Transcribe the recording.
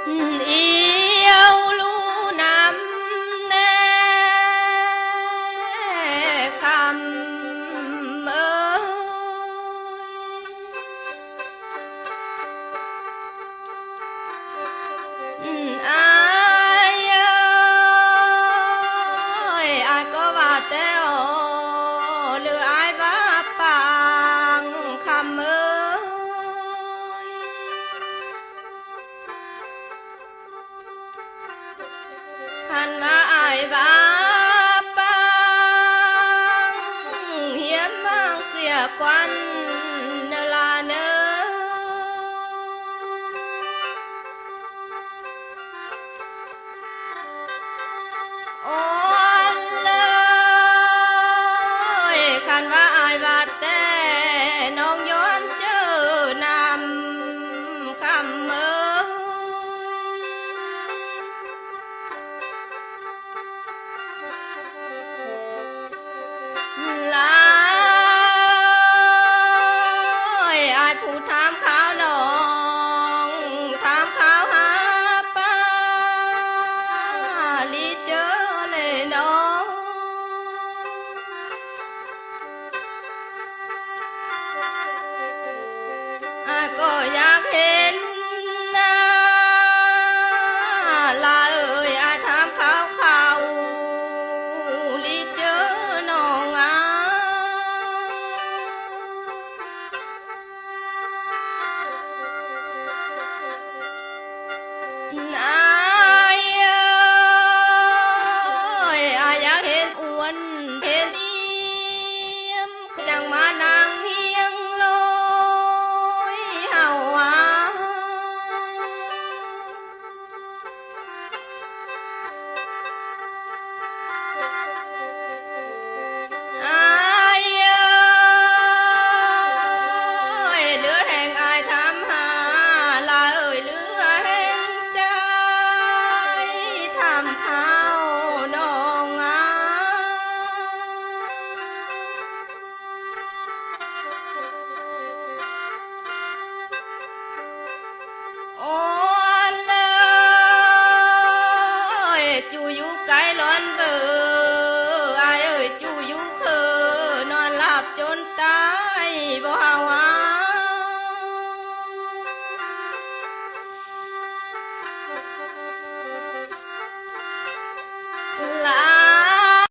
อียวลูน้ำแน่คำอายอายก็ว่าแต่หรืออายว่าปางคำคันว่าอายว่าปังเหียมมังเสียกวันเนลาเนโอ้เลยคันว่าอายว่าแต่น้องย้อนเจอนำคำลายอายผู้ถามข่าวน้องถามข่าวหาป้าลีเจอเลยน้องก็อยากเห็นหน้าลาอายถามข่าวลีเจอน้องอ